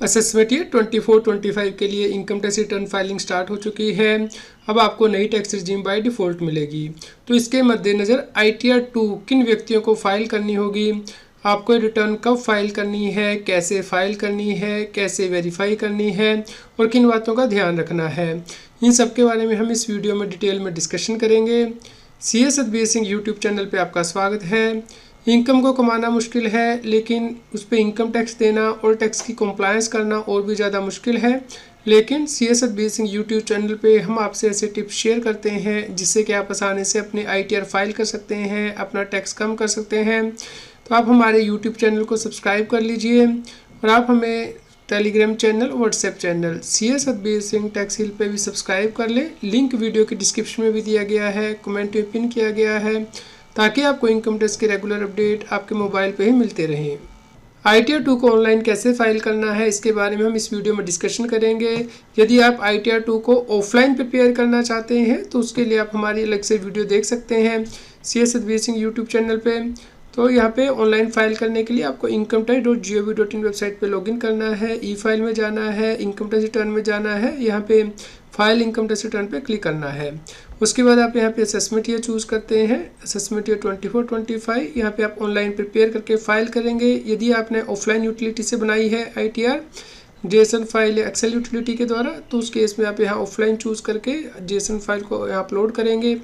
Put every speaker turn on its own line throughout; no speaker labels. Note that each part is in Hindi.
असेसमेंट ईयर 24-25 के लिए income tax return filing start हो चुकी है। अब आपको नई टैक्स रिजीम बाय डिफ़ॉल्ट मिलेगी। तो इसके मद्देनज़र ITR 2 किन व्यक्तियों को फाइल करनी होगी, आपको रिटर्न कब फाइल करनी है, कैसे फाइल करनी है, कैसे वेरीफाई करनी है और किन बातों का ध्यान रखना है, इन सब के बारे में हम इस वीडियो में डिटेल में डिस्कशन करेंगे। CS Satbir Singh YouTube channel पे आपका स्वागत है। इनकम को कमाना मुश्किल है, लेकिन उस पर इनकम टैक्स देना और टैक्स की कंप्लायंस करना और भी ज़्यादा मुश्किल है। लेकिन CS Satbir Singh YouTube channel पे हम आपसे ऐसे टिप्स शेयर करते हैं जिससे कि आप आसानी से अपने ITR फाइल कर सकते हैं, अपना टैक्स कम कर सकते हैं। तो आप हमारे यूट्यूब चैनल को सब्सक्राइब कर लीजिए और आप हमें Telegram channel, WhatsApp channel CS Satbir Singh tax hill पे भी सब्सक्राइब कर लें। लिंक वीडियो के डिस्क्रिप्शन में भी दिया गया है, कमेंट में पिन किया गया है, ताकि आपको इनकम टैक्स के रेगुलर अपडेट आपके मोबाइल पे ही मिलते रहें। ITR 2 को ऑनलाइन कैसे फाइल करना है, इसके बारे में हम इस वीडियो में डिस्कशन करेंगे। यदि आप ITR 2 को ऑफलाइन प्रिपेयर करना चाहते हैं तो उसके लिए आप हमारी अलग से वीडियो देख सकते हैं CS Satbir Singh YouTube channel पे। तो यहाँ पे ऑनलाइन फाइल करने के लिए आपको incometax.gov.in वेबसाइट पे लॉगिन करना है, ई फाइल में जाना है, इनकम टैक्स रिटर्न में जाना है, यहाँ पे फाइल इनकम टैक्स रिटर्न पे क्लिक करना है। उसके बाद आप यहाँ पे असेसमेंट ईयर चूज़ करते हैं, असेसमेंट ईयर 24-25। यहाँ पे आप ऑनलाइन प्रिपेयर करके फाइल करेंगे। यदि आपने ऑफलाइन यूटिलिटी से बनाई है ITR JSON फाइल या एक्सेल यूटिलिटी के द्वारा, तो उस केस में आप यहाँ ऑफलाइन चूज़ करके JSON फाइल को यहाँ अपलोड करेंगे।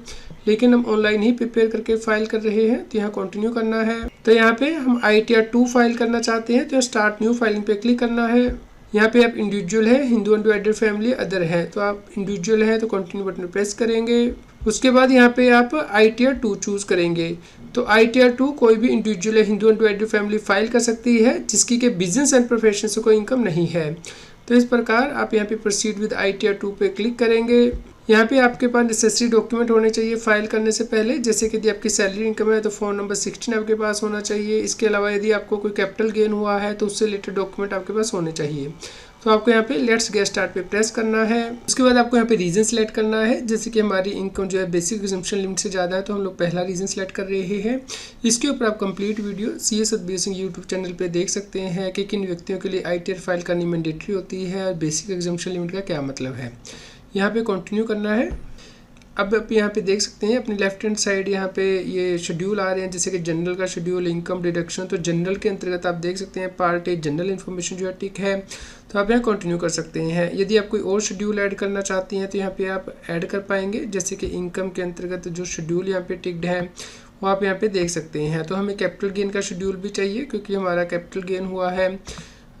लेकिन हम ऑनलाइन ही प्रिपेयर करके फाइल कर रहे हैं, तो यहाँ कंटिन्यू करना है। तो यहाँ पे हम ITR 2 फाइल करना चाहते हैं, तो स्टार्ट न्यू फाइलिंग पे क्लिक करना है। यहाँ पे आप इंडिविजुअल है, हिंदू अनडिवाइडेड फैमिली, अदर है, तो आप इंडिविजुअल है तो कंटिन्यू बटन प्रेस करेंगे। उसके बाद यहाँ पे आप ITR 2 चूज़ करेंगे। तो ITR 2 कोई भी इंडिविजुअल है, हिंदू अनडिवाइडेड फैमिली फाइल कर सकती है जिसकी के बिजनेस एंड प्रोफेशन से कोई इनकम नहीं है। तो इस प्रकार आप यहाँ पे प्रोसीड विद ITR 2 पे क्लिक करेंगे। यहाँ पे आपके पास नेसेसरी डॉक्यूमेंट होने चाहिए फाइल करने से पहले, जैसे कि यदि आपकी सैलरी इनकम है तो फ़ोन नंबर 16 आपके पास होना चाहिए। इसके अलावा यदि आपको कोई कैपिटल गेन हुआ है तो उससे रिलेटेड डॉक्यूमेंट आपके पास होने चाहिए। तो आपको यहाँ पे लेट्स गेट स्टार्ट पे प्रेस करना है। उसके बाद आपको यहाँ पे रीजन सेलेक्ट करना है, जैसे कि हमारी इनकम जो है बेसिक एग्जम्पशन लिमिट से ज़्यादा है तो हम लोग पहला रीजन सेलेक्ट कर रहे हैं। इसके ऊपर आप complete video CS Satbir Singh YouTube channel पे देख सकते हैं कि किन व्यक्तियों के लिए ITR फाइल करनी मैंडेटरी होती है और बेसिक एग्जम्पशन लिमिट का क्या मतलब है। यहाँ पे कंटिन्यू करना है। अब आप यहाँ पे देख सकते हैं अपनी लेफ्ट हैंड साइड यहाँ पे ये शेड्यूल आ रहे हैं, जैसे कि जनरल का शेड्यूल, इनकम डिडक्शन। तो जनरल के अंतर्गत आप देख सकते हैं पार्ट ए जनरल इन्फॉर्मेशन जो है टिक है, तो आप यहाँ कंटिन्यू कर सकते हैं। यदि आप कोई और शेड्यूल ऐड करना चाहती हैं तो यहाँ पे आप ऐड कर पाएंगे, जैसे कि इनकम के अंतर्गत जो शेड्यूल यहाँ पे टिक्ड है वो आप यहाँ पे देख सकते हैं। तो हमें कैपिटल गेन का शेड्यूल भी चाहिए क्योंकि हमारा कैपिटल गेन हुआ है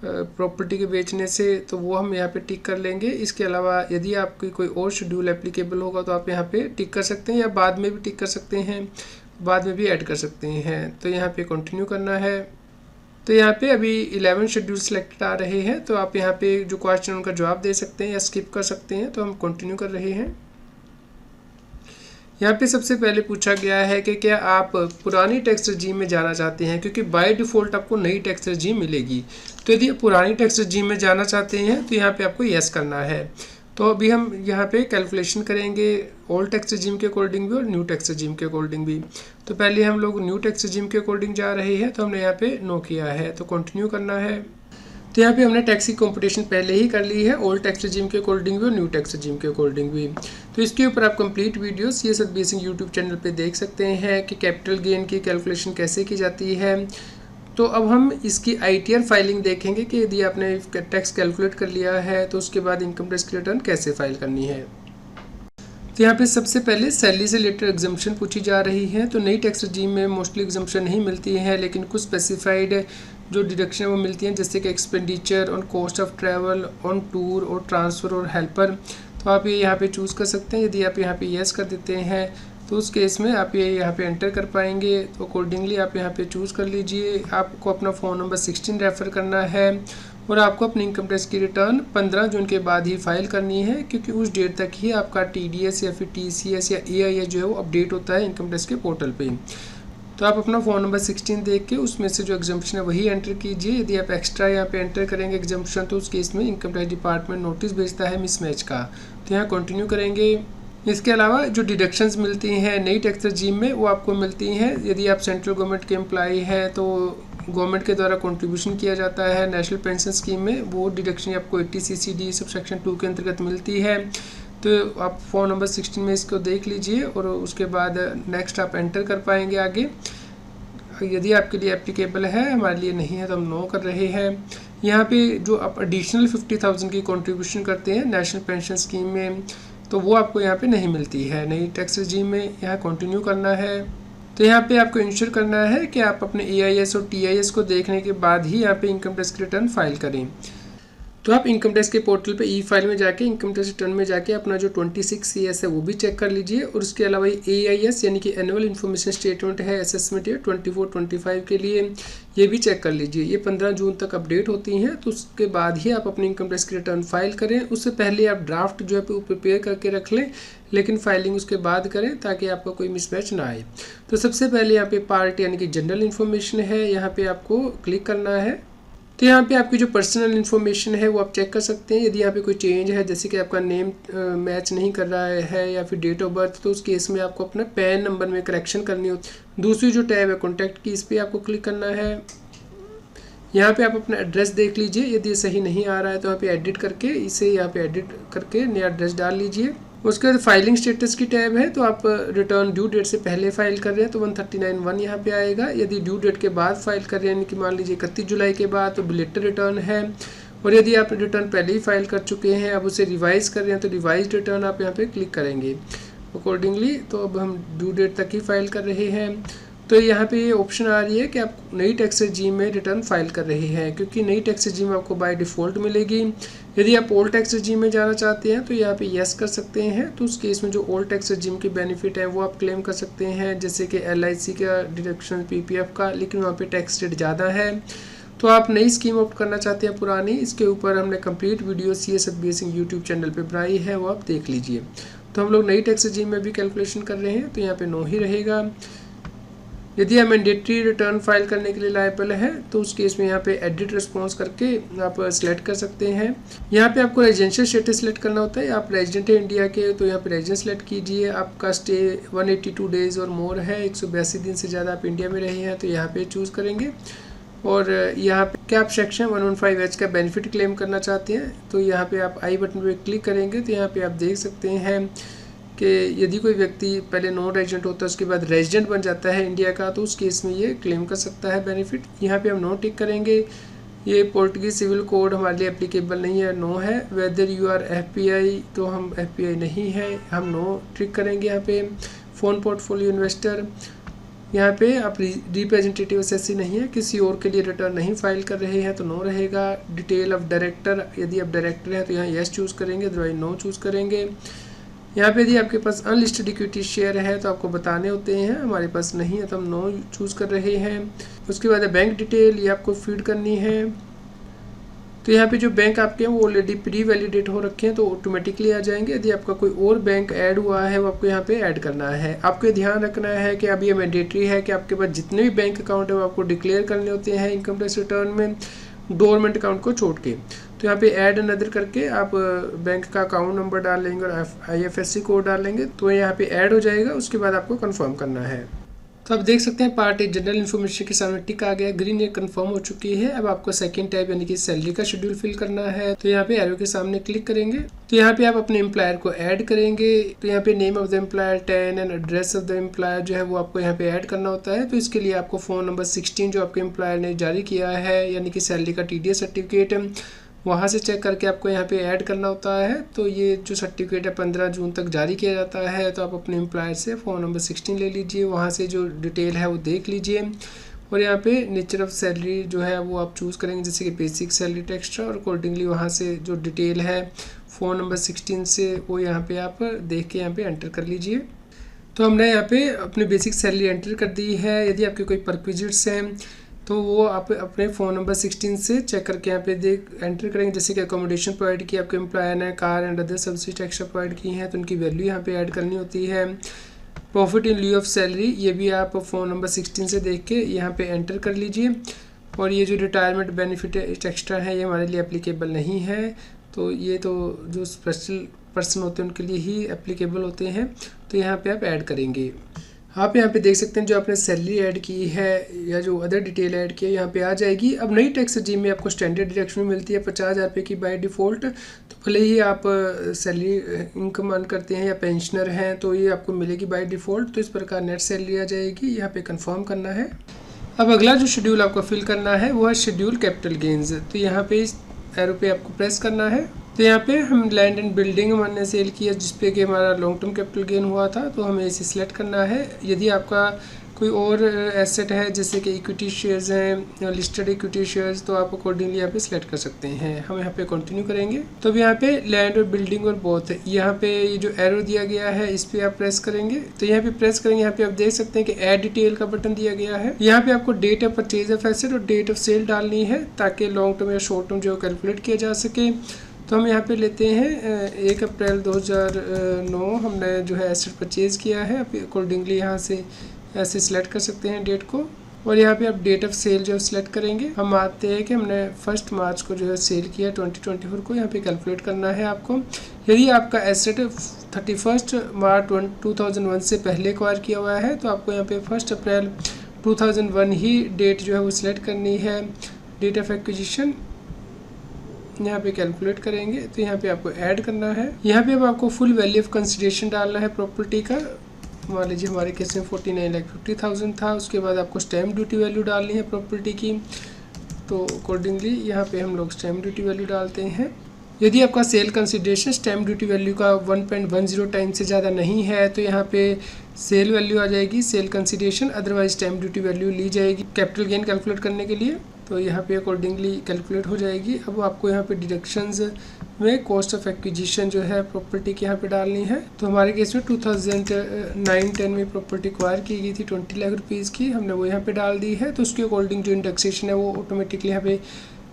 प्रॉपर्टी के बेचने से, तो वो हम यहाँ पे टिक कर लेंगे। इसके अलावा यदि आपकी कोई और शेड्यूल एप्लीकेबल होगा तो आप यहाँ पे टिक कर सकते हैं या बाद में भी टिक कर सकते हैं, बाद में भी ऐड कर सकते हैं। तो यहाँ पे कंटिन्यू करना है। तो यहाँ पे अभी 11 शेड्यूल सेलेक्टेड आ रहे हैं, तो आप यहाँ पे जो क्वेश्चन उनका जवाब दे सकते हैं या स्किप कर सकते हैं। तो हम कंटिन्यू कर रहे हैं। यहाँ पे सबसे पहले पूछा गया है कि क्या आप पुरानी टैक्स रजीम में जाना चाहते हैं, क्योंकि बाय डिफ़ॉल्ट आपको नई टैक्स रजीम मिलेगी। तो यदि आप पुरानी टैक्स रजीम में जाना चाहते हैं तो यहाँ पे आपको यस करना है। तो अभी हम यहाँ पे कैलकुलेशन करेंगे ओल्ड टैक्स रजीम के अकॉर्डिंग भी और न्यू टैक्स रजीम के अकॉर्डिंग भी। तो पहले हम लोग न्यू टैक्स रजीम के अकॉर्डिंग जा रहे हैं, तो हमने यहाँ पे नो किया है, तो कंटिन्यू करना है। तो यहाँ पे हमने टैक्स की कंपटीशन पहले ही कर ली है, ओल्ड टैक्स रजीम के अकॉर्डिंग भी और न्यू टैक्स रजीम के अकॉर्डिंग भी। तो इसके ऊपर आप complete video CS Satbir Singh YouTube channel पे देख सकते हैं कि कैपिटल गेन की कैलकुलेशन कैसे की जाती है। तो अब हम इसकी ITR फाइलिंग देखेंगे कि यदि आपने टैक्स कैलकुलेट कर लिया है तो उसके बाद इनकम टैक्स की रिटर्न कैसे फाइल करनी है। तो यहाँ पे सबसे पहले सैलरी से रिलेटेड एग्जम्पशन पूछी जा रही है। तो नई टैक्स रजीम में मोस्टली एग्जम्पशन नहीं मिलती है, लेकिन कुछ स्पेसिफाइड जो डिडक्शन वो मिलती हैं, जैसे कि expenditure on cost of travel, on tour और ट्रांसफ़र और हेल्पर। तो आप ये यहाँ पे चूज़ कर सकते हैं। यदि आप यहाँ पे यस कर देते हैं तो उस केस में आप ये यहाँ पे एंटर कर पाएंगे। तो अकॉर्डिंगली आप यहाँ पे चूज़ कर लीजिए। आपको अपना फ़ोन नंबर 16 रेफ़र करना है और आपको अपनी इनकम टैक्स की रिटर्न 15 जून के बाद ही फाइल करनी है, क्योंकि उस डेट तक ही आपका TDS या फिर TCS या AIS जो है वो अपडेट होता है इनकम टैक्स के पोर्टल पे। तो आप अपना फ़ोन नंबर 16 देख के उसमें से जो एग्जम्पशन है वही एंटर कीजिए। यदि आप एक्स्ट्रा यहाँ पे एंटर करेंगे एग्जम्पशन तो उस केस में इनकम टैक्स डिपार्टमेंट नोटिस भेजता है मिसमैच का। तो यहाँ कंटिन्यू करेंगे। इसके अलावा जो डिडक्शंस मिलती हैं नई टैक्स रजीम में वो आपको मिलती हैं। यदि आप सेंट्रल गवर्नमेंट के एम्प्लॉई हैं तो गवर्नमेंट के द्वारा कंट्रीब्यूशन किया जाता है नेशनल पेंशन स्कीम में, वो डिडक्शन आपको 80 CCD सब सेक्शन 2 के अंतर्गत मिलती है। तो आप फॉर्म नंबर 16 में इसको देख लीजिए और उसके बाद नेक्स्ट आप एंटर कर पाएंगे आगे। यदि आपके लिए एप्लीकेबल है, हमारे लिए नहीं है तो हम नो कर रहे हैं। यहाँ पे जो आप एडिशनल 50,000 की कंट्रीब्यूशन करते हैं नेशनल पेंशन स्कीम में, तो वो आपको यहाँ पे नहीं मिलती है। नई टैक्स रजीम में यहाँ कंटिन्यू करना है। तो यहाँ पे आपको इंश्योर करना है कि आप अपने AIS और TIS को देखने के बाद ही यहाँ पे इनकम टैक्स रिटर्न फाइल करें। तो आप इनकम टैक्स के पोर्टल पे ई-फाइल में जाके इनकम टैक्स रिटर्न में जाके अपना जो 26 CS है वो भी चेक कर लीजिए। और उसके अलावा AIS यानी कि एनुअल इन्फॉर्मेशन स्टेटमेंट है, असेसमेंट है 24-25 के लिए, ये भी चेक कर लीजिए। ये 15 जून तक अपडेट होती हैं। तो उसके बाद ही आप अपनी इनकम टैक्स की रिटर्न फाइल करें। उससे पहले आप ड्राफ्ट जो है वो प्रिपेयर करके रख लें, लेकिन फाइलिंग उसके बाद करें ताकि आपका कोई मिसमैच ना आए। तो सबसे पहले यहाँ पे पार्ट यानी कि जनरल इन्फॉर्मेशन है, यहाँ पे आपको क्लिक करना है। तो यहाँ पे आपकी जो पर्सनल इन्फॉर्मेशन है वो आप चेक कर सकते हैं। यदि यहाँ पे कोई चेंज है, जैसे कि आपका नेम मैच नहीं कर रहा है या फिर डेट ऑफ बर्थ, तो उस केस में आपको अपना पैन नंबर में करेक्शन करनी होती है। दूसरी जो टैब है कॉन्टैक्ट की, इस पर आपको क्लिक करना है। यहाँ पे आप अपना एड्रेस देख लीजिए, यदि सही नहीं आ रहा है तो यहाँ पे एडिट करके इसे यहाँ पे एडिट करके नया एड्रेस डाल लीजिए। उसके बाद फाइलिंग स्टेटस की टैब है, तो आप रिटर्न ड्यू डेट से पहले फाइल कर रहे हैं तो 139(1) यहाँ पे आएगा। यदि ड्यू डेट के बाद फाइल कर रहे हैं, यानी कि मान लीजिए 31 जुलाई के बाद, तो बिलेटेड रिटर्न है। और यदि आप रिटर्न पहले ही फाइल कर चुके हैं, अब उसे रिवाइज कर रहे हैं, तो रिवाइज रिटर्न आप यहाँ पे क्लिक करेंगे अकॉर्डिंगली। तो अब हम ड्यू डेट तक ही फाइल कर रहे हैं। तो यहाँ पे ये ऑप्शन आ रही है कि आप नई टैक्स रजीम में रिटर्न फाइल कर रहे हैं, क्योंकि नई टैक्स रजीम आपको बाय डिफ़ॉल्ट मिलेगी। यदि आप ओल्ड टैक्स रजीम में जाना चाहते हैं तो यहाँ पे यस कर सकते हैं। तो उस केस में जो ओल्ड टैक्स रजीम की बेनिफिट है वो आप क्लेम कर सकते हैं, जैसे कि LIC का डिडक्शन, PPF का, लेकिन वहाँ पे टैक्स रेट ज़्यादा है। तो आप नई स्कीम ऑप्ट करना चाहते हैं पुरानी, इसके ऊपर हमने complete video CS Satbir Singh YouTube channel पर बनाई है, वो आप देख लीजिए। तो हम लोग नई टैक्स रजीम में भी कैलकुलेशन कर रहे हैं, तो यहाँ पे नो ही रहेगा। यदि आप मैंडेटरी रिटर्न फाइल करने के लिए लायबल है तो उस केस में यहाँ पे एडिट रिस्पॉन्स करके आप सेलेक्ट कर सकते हैं। यहाँ पे आपको रेजिडेंशियल स्टेटस सेलेक्ट करना होता है। आप रेजिडेंट है इंडिया के, तो यहाँ पे रेजिडेंस सेलेक्ट कीजिए। आपका स्टे 182 डेज और मोर है, 182 दिन से ज़्यादा आप इंडिया में रहे हैं, तो यहाँ पे चूज़ करेंगे। और यहाँ पे क्या आप सेक्शन 115H का बेनिफिट क्लेम करना चाहते हैं, तो यहाँ पे आप आई बटन पे क्लिक करेंगे। तो यहाँ पे आप देख सकते हैं कि यदि कोई व्यक्ति पहले नॉन रेजिडेंट होता है, उसके बाद रेजिडेंट बन जाता है इंडिया का, तो उस केस में ये क्लेम कर सकता है बेनिफिट। यहाँ पे हम नो टिक करेंगे। ये पोर्टुगीज सिविल कोड हमारे लिए एप्लीकेबल नहीं है, नो है। वेदर यू आर FPI, तो हम FPI नहीं है, हम नो टिक करेंगे। यहाँ पे फ़ोन पोर्टफोलियो इन्वेस्टर, यहाँ पे आप रिप्रेजेंटेटिव SSC नहीं है, किसी और के लिए रिटर्न नहीं फाइल कर रहे हैं, तो नो रहेगा। डिटेल ऑफ डायरेक्टर, यदि आप डायरेक्टर हैं तो यहाँ यस चूज़ करेंगे, अदरवाइज नो चूज़ करेंगे। यहाँ पे यदि आपके पास अनलिस्टेड इक्विटी शेयर है तो आपको बताने होते हैं, हमारे पास नहीं है तो हम नो चूज़ कर रहे हैं। उसके बाद बैंक डिटेल, ये आपको फीड करनी है। तो यहाँ पे जो बैंक आपके हैं वो ऑलरेडी प्री वैलिडेट हो रखे हैं, तो ऑटोमेटिकली आ जाएंगे। यदि आपका कोई और बैंक ऐड हुआ है वो आपको यहाँ पे ऐड करना है। आपको ध्यान रखना है कि अब ये मैंडेटरी है कि आपके पास जितने भी बैंक अकाउंट है वो आपको डिक्लेयर करने होते हैं इनकम टैक्स रिटर्न में, डोरमेंट अकाउंट को छोड़ के। तो यहाँ पे ऐड अनदर करके आप बैंक का अकाउंट नंबर डाल लेंगे और IFSC कोड डाल लेंगे, तो यहाँ पे ऐड हो जाएगा। उसके बाद आपको कंफर्म करना है। तो आप देख सकते हैं पार्ट 1 जनरल इन्फॉर्मेशन के सामने टिक आ गया, ग्रीन ये कंफर्म हो चुकी है। अब आपको सेकंड टैब यानी कि सैलरी का शेड्यूल फिल करना है, तो यहाँ पे एरो के सामने क्लिक करेंगे। तो यहाँ पे आप अपने एम्प्लॉयर को ऐड करेंगे। तो यहाँ पे name of the employer, 10 and address of the employer जो है वो आपको यहाँ पे ऐड करना होता है। तो इसके लिए आपको फ़ोन नंबर 16 जो आपके एम्प्लॉयर ने जारी किया है, यानी कि सैलरी का TDS सर्टिफिकेट, वहाँ से चेक करके आपको यहाँ पे ऐड करना होता है। तो ये जो सर्टिफिकेट है 15 जून तक जारी किया जाता है। तो आप अपने एम्प्लॉयर से फ़ोन नंबर 16 ले लीजिए, वहाँ से जो डिटेल है वो देख लीजिए। और यहाँ पे नेचर ऑफ सैलरी जो है वो आप चूज़ करेंगे, जैसे कि बेसिक सैलरी टू एक्स्ट्रा, और अकॉर्डिंगली वहाँ से जो डिटेल है फ़ोन नंबर 16 से वो यहाँ पे आप देख के यहाँ पे एंटर कर लीजिए। तो हमने यहाँ पे अपनी बेसिक सैलरी एंटर कर दी है। यदि आपके कोई परक्विजिट्स हैं तो वो आप अपने फ़ोन नंबर 16 से चेक करके यहाँ पे एंटर करेंगे, जैसे कि अकोमोडेशन प्रोवाइड की आपके एम्प्लॉयर ने, car and other services extra provide की हैं तो उनकी वैल्यू यहाँ पे ऐड करनी होती है। Profit in lieu of salary, ये भी आप फ़ोन नंबर 16 से देख के यहाँ पे एंटर कर लीजिए। और ये जो रिटायरमेंट बेनिफिट एक्स्ट्रा है ये हमारे लिए एप्लीकेबल नहीं है, तो ये तो जो स्पेशल पर्सन होते हैं उनके लिए ही एप्लीकेबल होते हैं, तो यहाँ पे आप ऐड करेंगे। आप यहाँ पे देख सकते हैं जो आपने सैलरी ऐड की है या जो अदर डिटेल ऐड की है यहाँ पे आ जाएगी। अब नई टैक्स रजीम में आपको स्टैंडर्ड डिडक्शन मिलती है 50,000 रुपये की बाय डिफ़ॉल्ट। तो भले ही आप सैलरी इनकम अर्न करते हैं या पेंशनर हैं तो ये आपको मिलेगी बाय डिफ़ॉल्ट। तो इस प्रकार नेट सैलरी आ जाएगी, यहाँ पे कंफर्म करना है। अब अगला जो शेड्यूल आपको फिल करना है वो है शेड्यूल कैपिटल गेन्स। तो यहाँ पे इस एरो पे आपको प्रेस करना है। तो यहाँ पे हम लैंड एंड बिल्डिंग हमने सेल किया जिसपे कि हमारा लॉन्ग टर्म कैपिटल गेन हुआ था, तो हमें इसे सिलेक्ट करना है। यदि आपका कोई और एसेट है जैसे कि इक्विटी शेयर्स हैं, लिस्टेड इक्विटी शेयर्स, तो आप अकॉर्डिंगली यहाँ पे सिलेक्ट कर सकते हैं। हम यहाँ पे कंटिन्यू करेंगे। तो अब यहाँ पे लैंड और बिल्डिंग और बोथ यहाँ पे ये जो एरो दिया गया है इस पे आप प्रेस करेंगे। तो यहाँ पे प्रेस करेंगे, यहाँ पे आप देख सकते हैं कि ऐड डिटेल का बटन दिया गया है। यहाँ पे आपको date of purchase of asset और डेट ऑफ सेल डालनी है ताकि लॉन्ग टर्म या शॉर्ट टर्म जो कैलकुलेट किया जा सके। तो हम यहाँ पे लेते हैं 1 अप्रैल 2009 हमने जो है एसेट परचेज़ किया है। आप अकॉर्डिंगली यहाँ से ऐसे सिलेक्ट कर सकते हैं डेट को, और यहाँ पे आप डेट ऑफ सेल जो है सिलेक्ट करेंगे। हम आते हैं कि हमने 1 मार्च को जो है सेल किया 2024 को, यहाँ पे कैलकुलेट करना है आपको। यदि आपका एसेट 31 मार्च 2001 से पहले एक्वायर किया हुआ है तो आपको यहाँ पे 1 अप्रैल 2001 ही डेट जो है वो सिलेक्ट करनी है। डेट ऑफ एक्विजिशन यहाँ पे कैलकुलेट करेंगे तो यहाँ पे आपको ऐड करना है। यहाँ पे अब आपको फुल वैल्यू ऑफ कंसिडरेशन डालना है प्रॉपर्टी का। मान लीजिए हमारे केस में 49,50,000 था। उसके बाद आपको स्टैम्प ड्यूटी वैल्यू डालनी है प्रॉपर्टी की। तो अकॉर्डिंगली यहाँ पे हम लोग स्टैम्प ड्यूटी वैल्यू डालते हैं। यदि आपका sale consideration stamp duty value का 1.10 टाइम से ज़्यादा नहीं है तो यहाँ पे सेल वैल्यू आ जाएगी, sale consideration, otherwise stamp duty value ली जाएगी कैपिटल गेन कैलकुलेट करने के लिए। तो यहाँ पे अकॉर्डिंगली कैलकुलेट हो जाएगी। अब आपको यहाँ पे डिडक्शंस में कॉस्ट ऑफ एक्विजिशन जो है प्रॉपर्टी की यहाँ पे डालनी है। तो हमारे केस में 2009-10 में प्रॉपर्टी एक्वायर की गई थी 20 लाख रुपीज़ की, हमने वो यहाँ पे डाल दी है। तो उसके अकॉर्डिंग जो इंडेक्सेशन है वो ऑटोमेटिकली यहाँ पे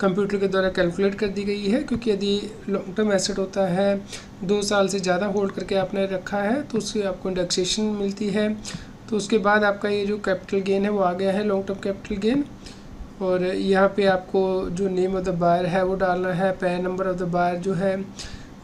कंप्यूटर के द्वारा कैलकुलेट कर दी गई है, क्योंकि यदि लॉन्ग टर्म एसेट होता है 2 साल से ज़्यादा होल्ड करके आपने रखा है तो उससे आपको इंडेक्सेशन मिलती है। तो उसके बाद आपका ये जो कैपिटल गेन है वो आ गया है लॉन्ग टर्म कैपिटल गेन। और यहाँ पे आपको जो नेम ऑफ द बायर है वो डालना है, PAN number of the buyer जो है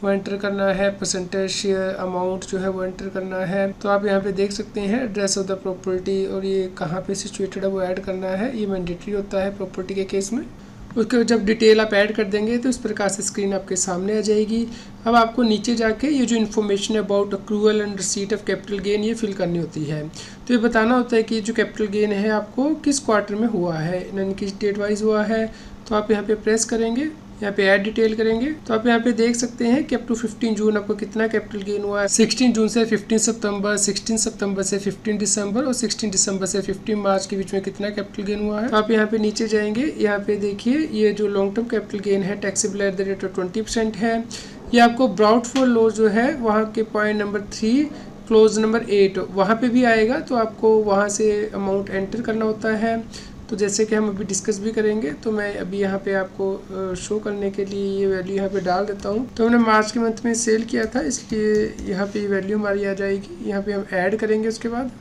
वो एंटर करना है, परसेंटेज शेयर अमाउंट जो है वो एंटर करना है। तो आप यहाँ पे देख सकते हैं एड्रेस ऑफ द प्रॉपर्टी और ये कहाँ पे सिचुएटेड है वो ऐड करना है। ये मैंडेटरी होता है प्रॉपर्टी के केस में। उसके जब डिटेल आप ऐड कर देंगे तो इस प्रकार से स्क्रीन आपके सामने आ जाएगी। अब आपको नीचे जाके ये जो इन्फॉर्मेशन है about accrual and receipt of capital gain ये फिल करनी होती है। तो ये बताना होता है कि जो कैपिटल गेन है आपको किस क्वार्टर में हुआ है, यानी किस डेट वाइज हुआ है। तो आप यहाँ पे प्रेस करेंगे, यहाँ पे ऐड डिटेल करेंगे। तो आप यहाँ पे देख सकते हैं कि अप टू 15 जून आपको कितना कैपिटल गेन हुआ है। 16 जून से 15 सितंबर, 16 सितंबर से 15 दिसंबर और 16 दिसंबर से 15 मार्च के बीच में कितना कैपिटल गेन हुआ है। तो आप यहाँ पे नीचे जाएंगे, यहाँ पे देखिए ये जो लॉन्ग टर्म कैपिटल गेन है taxable at the rate of 20% है। ये आपको ब्राउट फॉर लॉ जो है वहाँ के पॉइंट नंबर 3 क्लोज नंबर 8 वहाँ पे भी आएगा। तो आपको वहाँ से अमाउंट एंटर करना होता है। तो जैसे कि हम अभी डिस्कस भी करेंगे, तो मैं अभी यहाँ पे आपको शो करने के लिए ये वैल्यू यहाँ पे डाल देता हूँ। तो हमने मार्च के मंथ में सेल किया था इसलिए यहाँ पे ये वैल्यू हमारी आ जाएगी। यहाँ पे हम ऐड करेंगे। उसके बाद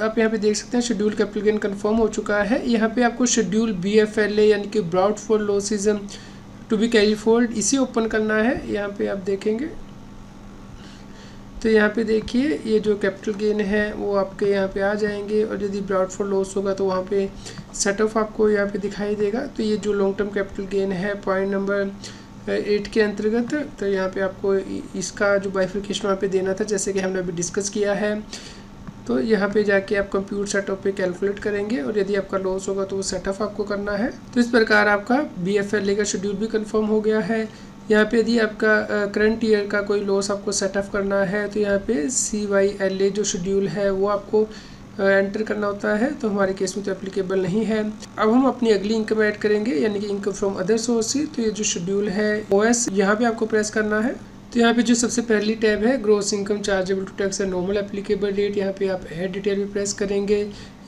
आप यहाँ पे देख सकते हैं शेड्यूल कैपिटल गेन कन्फर्म हो चुका है। यहाँ पे आपको शेड्यूल BFLA यानी कि brought for losses to be carry forward इसे ओपन करना है। यहाँ पे आप देखेंगे तो यहाँ पे देखिए ये जो कैपिटल गेन है वो आपके यहाँ पे आ जाएंगे, और यदि ब्राउट फॉर लॉस होगा तो वहाँ पे सेट ऑफ आपको यहाँ पे दिखाई देगा। तो ये जो लॉन्ग टर्म कैपिटल गेन है पॉइंट नंबर 8 के अंतर्गत, तो यहाँ पे आपको इसका जो बाइफिकेशन वहाँ पे देना था जैसे कि हमने अभी डिस्कस किया है। तो यहाँ पे जाके आप कंप्यूटर सेट ऑफ पे कैलकुलेट करेंगे, और यदि आपका लॉस होगा तो वो सेट ऑफ आपको करना है। तो इस प्रकार आपका BFLA का शेड्यूल भी कन्फर्म हो गया है। यहाँ पे यदि आपका करंट ईयर का कोई लॉस आपको सेट ऑफ करना है तो यहाँ पे CYLA जो शेड्यूल है वो आपको एंटर करना होता है। तो हमारे केस में तो एप्लीकेबल नहीं है। अब हम अपनी अगली इनकम ऐड करेंगे यानी कि इनकम फ्रॉम अदर सोर्सेज। तो ये जो शेड्यूल है OS यहाँ पे आपको प्रेस करना है। तो यहाँ पे जो सबसे पहली टैब है gross income chargeable to tax and normal applicable rate, यहाँ पे आप ऐड डिटेल भी प्रेस करेंगे।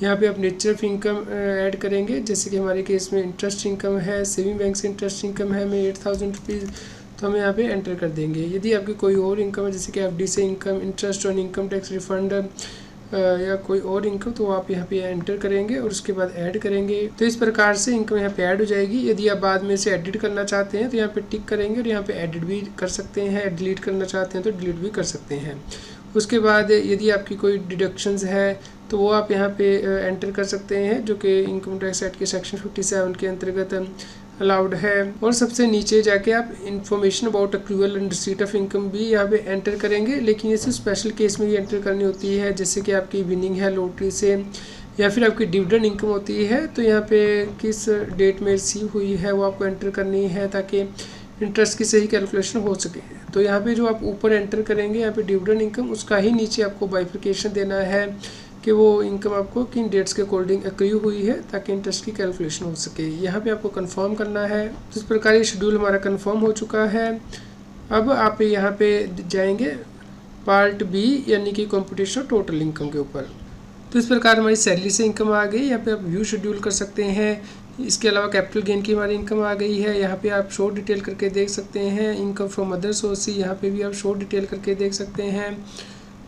यहाँ पे आप नेचर ऑफ इनकम ऐड करेंगे, जैसे कि हमारे केस में इंटरेस्ट इनकम है, सेविंग बैंक से इंटरेस्ट इनकम है हमें 8,000 रुपीज़, तो हम यहाँ पे एंटर कर देंगे। यदि आपकी कोई और इनकम है जैसे कि FD से income, interest on income tax refund या कोई और इनकम, तो आप यहाँ पे एंटर करेंगे और उसके बाद ऐड करेंगे। तो इस प्रकार से इनकम यहाँ पे ऐड हो जाएगी। यदि आप बाद में इसे एडिट करना चाहते हैं तो यहाँ पे टिक करेंगे और यहाँ पे एडिट भी कर सकते हैं, डिलीट करना चाहते हैं तो डिलीट भी कर सकते हैं। उसके बाद यदि आपकी कोई डिडक्शंस है तो वो आप यहाँ पे एंटर कर सकते हैं, जो कि इनकम टैक्स एक्ट के सेक्शन 57 के अंतर्गत अलाउड है। और सबसे नीचे जाके आप information about accrual and receipt of income भी यहाँ पे एंटर करेंगे, लेकिन ये सिर्फ स्पेशल केस में ही एंटर करनी होती है, जैसे कि आपकी विनिंग है लॉटरी से या फिर आपकी डिविडेंड इनकम होती है, तो यहाँ पे किस डेट में रिसीव हुई है वो आपको एंटर करनी है ताकि इंटरेस्ट की सही कैलकुलेशन हो सके। तो यहाँ पे जो आप ऊपर एंटर करेंगे यहाँ पे डिविडेंड इनकम, उसका ही नीचे आपको बाइफिकेशन देना है कि वो इनकम आपको किन डेट्स के अकॉर्डिंग एक्रू हुई है ताकि इंटरेस्ट की कैलकुलेशन हो सके। यहाँ पे आपको कंफर्म करना है। तो इस प्रकार ये शेड्यूल हमारा कंफर्म हो चुका है। अब आप यहाँ पे जाएंगे पार्ट बी यानी कि कंप्यूटेशन टोटल इनकम के ऊपर। तो इस प्रकार हमारी सैलरी से इनकम आ गई। यहाँ पे आप व्यू शेड्यूल कर सकते हैं। इसके अलावा कैपिटल गेन की हमारी इनकम आ गई है। यहाँ पे आप शो डिटेल करके देख सकते हैं। इनकम फ्रॉम अदर सोर्सेज, यहाँ पे भी आप शो डिटेल करके देख सकते हैं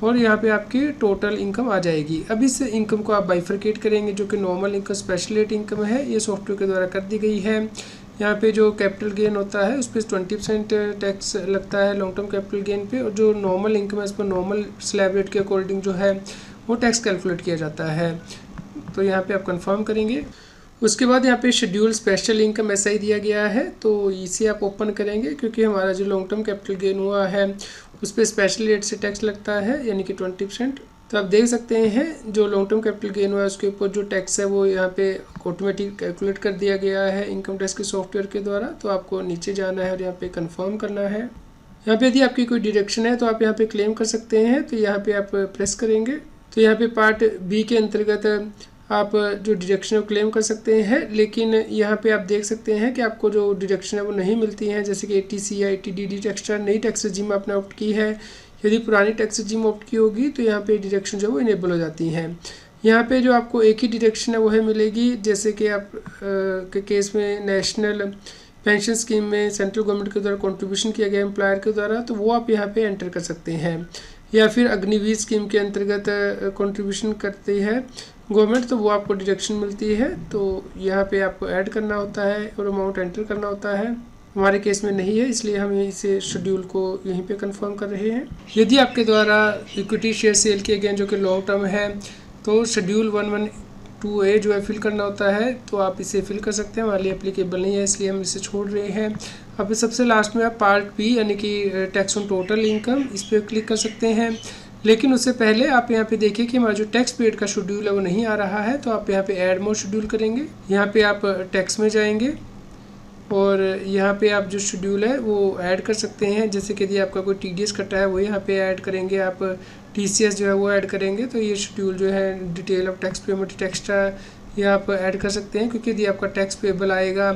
और यहाँ पे आपकी टोटल इनकम आ जाएगी। अब इस इनकम को आप बाइफरकेट करेंगे, जो कि normal income, special rate income है, ये सॉफ्टवेयर के द्वारा कर दी गई है। यहाँ पे जो कैपिटल गेन होता है उस पर 20% टैक्स लगता है लॉन्ग टर्म कैपिटल गेन पे, और जो नॉर्मल इनकम है उस पर नॉर्मल स्लैब रेट के अकॉर्डिंग जो है वो टैक्स कैलकुलेट किया जाता है। तो यहाँ पे आप कंफर्म करेंगे। उसके बाद यहाँ पे शेड्यूल स्पेशल इनकम ऐसा ही दिया गया है, तो इसे आप ओपन करेंगे क्योंकि हमारा जो लॉन्ग टर्म कैपिटल गेन हुआ है उस पर स्पेशल रेट से टैक्स लगता है यानी कि 20%। तो आप देख सकते हैं जो लॉन्ग टर्म कैपिटल गेन हुआ है उसके ऊपर जो टैक्स है वो यहाँ पे ऑटोमेटिक कैलकुलेट कर दिया गया है इनकम टैक्स के सॉफ्टवेयर के द्वारा। तो आपको नीचे जाना है और यहाँ पे कंफर्म करना है। यहाँ पे यदि आपकी कोई डिडक्शन है तो आप यहाँ पे क्लेम कर सकते हैं, तो यहाँ पे आप प्रेस करेंगे। तो यहाँ पे पार्ट बी के अंतर्गत आप जो डिडक्शन है वो क्लेम कर सकते हैं, लेकिन यहाँ पे आप देख सकते हैं कि आपको जो डिडक्शन है वो नहीं मिलती है, जैसे कि ATC या ATDD एक्स्ट्रा नई टैक्स रजीम आपने ऑप्ट की है। यदि पुरानी टैक्स रजीम ऑप्ट की होगी तो यहाँ पे डिडक्शन जो है वो इनेबल हो जाती हैं। यहाँ पे जो आपको एक ही डिडक्शन है वो है मिलेगी, जैसे कि आप के केस में नेशनल पेंशन स्कीम में सेंट्रल गवर्नमेंट के द्वारा कंट्रीब्यूशन किया गया एम्प्लॉयर के द्वारा, तो वो आप यहाँ पे एंटर कर सकते हैं। या फिर अग्निवीर स्कीम के अंतर्गत कंट्रीब्यूशन करती है गवर्नमेंट, तो वो आपको डिडक्शन मिलती है। तो यहाँ पे आपको ऐड करना होता है और अमाउंट एंटर करना होता है। हमारे केस में नहीं है, इसलिए हम इसे शेड्यूल को यहीं पे कंफर्म कर रहे हैं। यदि आपके द्वारा इक्विटी शेयर सेल किए गए जो कि लॉन्ग टर्म है, तो शेड्यूल 112A जो है फिल करना होता है, तो आप इसे फिल कर सकते हैं। हमारे लिए एप्लीकेबल नहीं है, इसलिए हम इसे छोड़ रहे हैं। अब सबसे लास्ट में आप पार्ट बी यानी कि टैक्स ऑन टोटल इनकम, इस पर क्लिक कर सकते हैं। लेकिन उससे पहले आप यहाँ पे देखिए कि हमारा जो टैक्स पेड का शेड्यूल है वो नहीं आ रहा है, तो आप यहाँ पे ऐड मोर शेड्यूल करेंगे। यहाँ पे आप टैक्स में जाएंगे और यहाँ पे आप जो शेड्यूल है वो ऐड कर सकते हैं, जैसे कि यदि आपका कोई TDS कटा है वो यहाँ पे ऐड करेंगे, आप TCS जो है वो ऐड करेंगे। तो ये शेड्यूल जो है detail of tax payment extra ये आप ऐड कर सकते हैं, क्योंकि यदि आपका टैक्स पेबल आएगा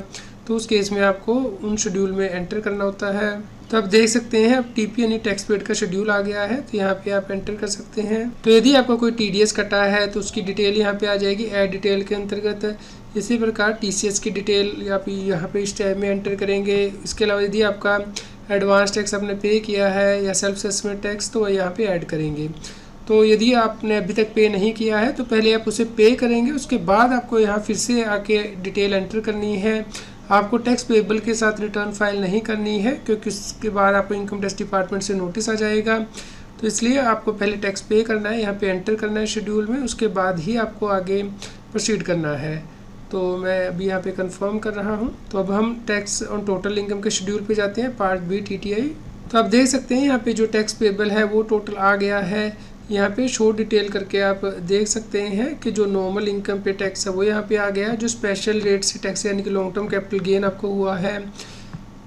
तो उस केस में आपको उन शेड्यूल में एंटर करना होता है। तो आप देख सकते हैं अब TP यानी टैक्स पेड का शेड्यूल आ गया है, तो यहाँ पे आप एंटर कर सकते हैं। तो यदि आपका कोई TDS कटा है तो उसकी डिटेल यहाँ पे आ जाएगी ऐड डिटेल के अंतर्गत। इसी प्रकार TCS की डिटेल आप यहाँ पे इस टैब में एंटर करेंगे। इसके अलावा यदि आपका एडवांस टैक्स आपने पे किया है या सेल्फ असेसमेंट टैक्स, तो वह यहाँ पे ऐड करेंगे। तो यदि आपने अभी तक पे नहीं किया है तो पहले आप उसे पे करेंगे, उसके बाद आपको यहाँ फिर से आके डिटेल एंटर करनी है। आपको टैक्स पेबल के साथ रिटर्न फाइल नहीं करनी है, क्योंकि उसके बाद आपको इनकम टैक्स डिपार्टमेंट से नोटिस आ जाएगा। तो इसलिए आपको पहले टैक्स पे करना है, यहाँ पे एंटर करना है शेड्यूल में, उसके बाद ही आपको आगे प्रोसीड करना है। तो मैं अभी यहाँ पे कंफर्म कर रहा हूँ। तो अब हम टैक्स ऑन टोटल इनकम के शेड्यूल पे जाते हैं, पार्ट बी TTI। तो आप देख सकते हैं यहाँ पे जो टैक्स पेबल है वो टोटल आ गया है। यहाँ पे शो डिटेल करके आप देख सकते हैं कि जो नॉर्मल इनकम पे टैक्स है वो यहाँ पे आ गया है। जो स्पेशल रेट से टैक्स यानी कि लॉन्ग टर्म कैपिटल गेन आपको हुआ है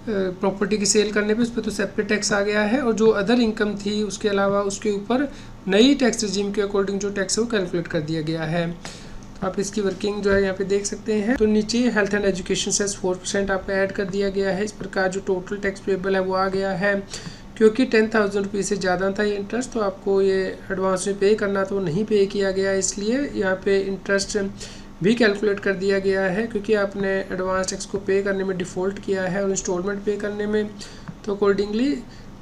प्रॉपर्टी की सेल करने पे, उस पर तो सेपरेट टैक्स आ गया है। और जो अदर इनकम थी उसके अलावा उसके ऊपर नई टैक्स रजीम के अकॉर्डिंग जो टैक्स है वो कैलकुलेट कर दिया गया है। तो आप इसकी वर्किंग जो है यहाँ पे देख सकते हैं। तो नीचे हेल्थ एंड एजुकेशन सेस 4% आपका ऐड कर दिया गया है। इस प्रकार जो टोटल टैक्स पेबल है वो आ गया है। क्योंकि 10,000 रुपये से ज़्यादा था ये इंटरेस्ट, तो आपको ये एडवांस में पे करना तो नहीं पे किया गया, इसलिए यहाँ पे इंटरेस्ट भी कैलकुलेट कर दिया गया है। क्योंकि आपने एडवांस टैक्स को पे करने में डिफ़ॉल्ट किया है और इंस्टॉलमेंट पे करने में, तो अकॉर्डिंगली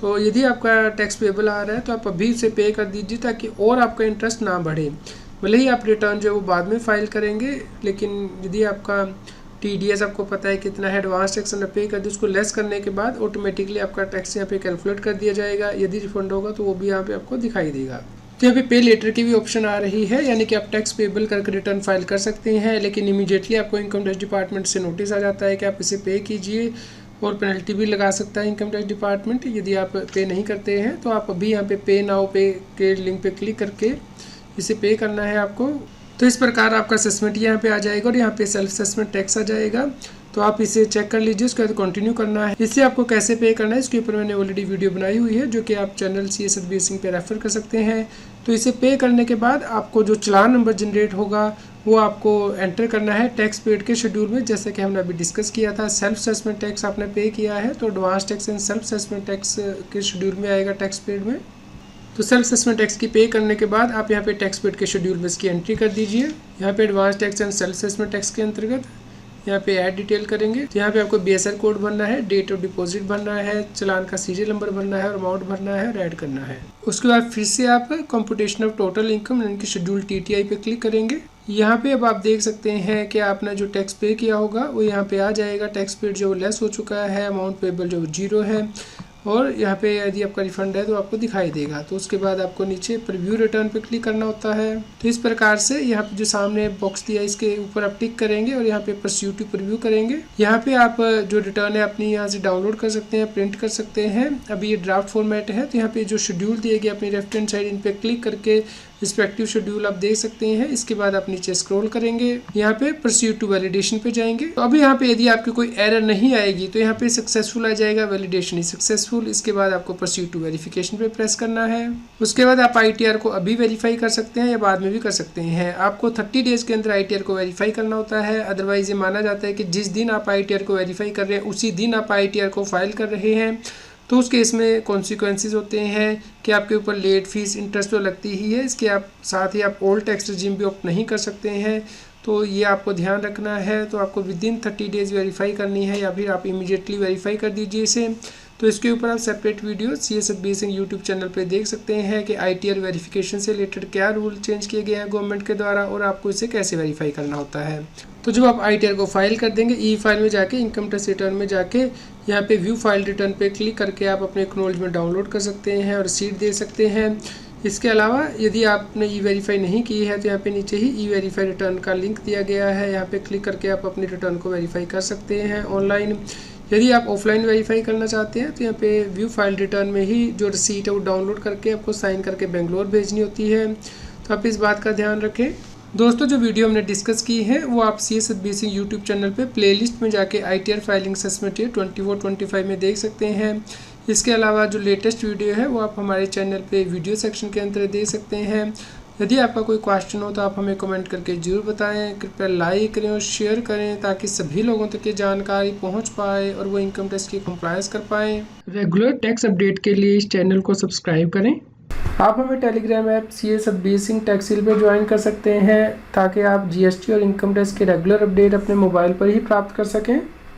तो यदि आपका टैक्स पेबल आ रहा है तो आप अभी से पे कर दीजिए, ताकि और आपका इंटरेस्ट ना बढ़े। भले ही आप रिटर्न जो है वो बाद में फ़ाइल करेंगे, लेकिन यदि आपका TDS आपको पता है कितना है, एडवांस टैक्स हमने पे कर दी, उसको लेस करने के बाद ऑटोमेटिकली आपका टैक्स यहाँ पे कैलकुलेट कर दिया जाएगा। यदि रिफंड होगा तो वो भी यहाँ पे आपको दिखाई देगा। तो यहाँ पे लेटर की भी ऑप्शन आ रही है, यानी कि आप टैक्स पेबल करके रिटर्न फाइल कर सकते हैं, लेकिन इमीडिएटली आपको इनकम टैक्स डिपार्टमेंट से नोटिस आ जाता है कि आप इसे पे कीजिए, और पेनल्टी भी लगा सकता है इनकम टैक्स डिपार्टमेंट यदि आप पे नहीं करते हैं। तो आप अभी यहाँ पे नाउ पे के लिंक पे क्लिक करके इसे पे करना है आपको। तो इस प्रकार आपका असेसमेंट यहाँ पे आ जाएगा और यहाँ पे सेल्फ असेसमेंट टैक्स आ जाएगा। तो आप इसे चेक कर लीजिए, उसके बाद कंटिन्यू करना है। इससे आपको कैसे पे करना है इसके ऊपर मैंने ऑलरेडी वीडियो बनाई हुई है, जो कि आप चैनल CS सर्विसिंग पे रेफर कर सकते हैं। तो इसे पे करने के बाद आपको जो चालान नंबर जनरेट होगा वो आपको एंटर करना है टैक्स पेड के शेड्यूल में, जैसे कि हमने अभी डिस्कस किया था। सेल्फ असेसमेंट टैक्स आपने पे किया है तो advance tax and self assessment tax के शेड्यूल में आएगा टैक्स पेड में। तो सेल्फ असेसमेंट टैक्स की पे करने के बाद आप यहाँ पे टैक्स पेड के शेड्यूल में इसकी एंट्री कर दीजिए। यहाँ पे advance tax and self assessment tax के अंतर्गत यहाँ पे ऐड डिटेल करेंगे। तो यहाँ पे आपको BSR कोड भरना है, डेट ऑफ डिपॉजिट भरना है, चालान का सीरियल नंबर भरना है और अमाउंट भरना है और ऐड करना है। उसके बाद फिर से आप कंप्यूटेशन ऑफ टोटल इनकम यानी कि शेड्यूल TTI पे क्लिक करेंगे। यहाँ पे अब आप देख सकते हैं कि आपने जो टैक्स पे किया होगा वो यहाँ पे आ जाएगा। टैक्स पेड जो लेस हो चुका है, अमाउंट पेबल जो 0 है, और यहाँ पे यदि आपका रिफंड है तो आपको दिखाई देगा। तो उसके बाद आपको नीचे प्रीव्यू रिटर्न पे क्लिक करना होता है। तो इस प्रकार से यहाँ पे जो सामने बॉक्स दिया है इसके ऊपर आप टिक करेंगे और यहाँ पे परस्यू टू प्रीव्यू करेंगे। यहाँ पे आप जो रिटर्न है अपनी यहाँ से डाउनलोड कर सकते हैं, प्रिंट कर सकते हैं। अभी ये ड्राफ्ट फॉर्मेट है, तो यहाँ पे जो शेड्यूल दिए गए अपनी लेफ्ट हैंड साइड इन पे क्लिक करके रिस्पेक्टिव शेड्यूल आप देख सकते हैं। इसके बाद आप नीचे स्क्रॉल करेंगे, यहाँ पे प्रोसीड टू वैलिडेशन पे जाएंगे। तो अभी यहाँ पे यदि आपकी कोई एरर नहीं आएगी तो यहाँ पे सक्सेसफुल आ जाएगा, वैलिडेशन इज सक्सेसफुल। इसके बाद आपको प्रोसीड टू वेरिफिकेशन पे प्रेस करना है। उसके बाद आप ITR को अभी वेरीफाई कर सकते हैं या बाद में भी कर सकते हैं। आपको 30 डेज के अंदर ITR को वेरीफाई करना होता है। अदरवाइज ये माना जाता है कि जिस दिन आप ITR को वेरीफाई कर रहे हैं उसी दिन आप ITR को फाइल कर रहे हैं, तो उस केस में कॉन्सिक्वेंसेज होते हैं कि आपके ऊपर लेट फीस इंटरेस्ट तो लगती ही है, इसके आप साथ ही आप ओल्ड टैक्स रिजीम भी ऑप्ट नहीं कर सकते हैं। तो ये आपको ध्यान रखना है। तो आपको विदिन 30 डेज वेरीफाई करनी है या फिर आप इमीडिएटली वेरीफाई कर दीजिए इसे। तो इसके ऊपर आप separate video CS servicing YouTube channel पे देख सकते हैं कि ITR वेरिफिकेशन से रिलेटेड क्या रूल चेंज किए गए हैं गवर्नमेंट के द्वारा और आपको इसे कैसे वेरीफाई करना होता है। तो जब आप ITR को फाइल कर देंगे, ई फाइल में जाके इनकम टैक्स रिटर्न में जाके यहाँ पे व्यू फाइल रिटर्न पे क्लिक करके आप अपने एक्नॉलेजमेंट डाउनलोड कर सकते हैं और रिसीट दे सकते हैं। इसके अलावा यदि आपने E-वेरीफाई नहीं की है तो यहाँ पे नीचे ही E-वेरीफाई रिटर्न का लिंक दिया गया है, यहाँ पे क्लिक करके आप अपनी रिटर्न को वेरीफाई कर सकते हैं ऑनलाइन। यदि आप ऑफलाइन वेरीफाई करना चाहते हैं तो यहाँ पे व्यू फाइल रिटर्न में ही जो रिसीट है वो डाउनलोड करके आपको साइन करके बेंगलोर भेजनी होती है। तो आप इस बात का ध्यान रखें। दोस्तों, जो वीडियो हमने डिस्कस की है वो आप CS सर्विसिंग यूट्यूब चैनल पे प्लेलिस्ट में जाके ITR फाइलिंग असेसमेंट 24-25 में देख सकते हैं। इसके अलावा जो लेटेस्ट वीडियो है वो आप हमारे चैनल पे वीडियो सेक्शन के अंदर देख सकते हैं। यदि आपका कोई क्वेश्चन हो तो आप हमें कमेंट करके ज़रूर बताएं। कृपया लाइक करें और शेयर करें ताकि सभी लोगों तक ये जानकारी पहुंच पाए और वो इनकम टैक्स की कंप्लायंस कर पाएँ। रेगुलर टैक्स अपडेट के लिए इस चैनल को सब्सक्राइब करें। आप हमें टेलीग्राम ऐप CS सर्विसिंग टैक्सिल पे ज्वाइन कर सकते हैं ताकि आप GST और इनकम टैक्स के रेगुलर अपडेट अपने मोबाइल पर ही प्राप्त कर सकें।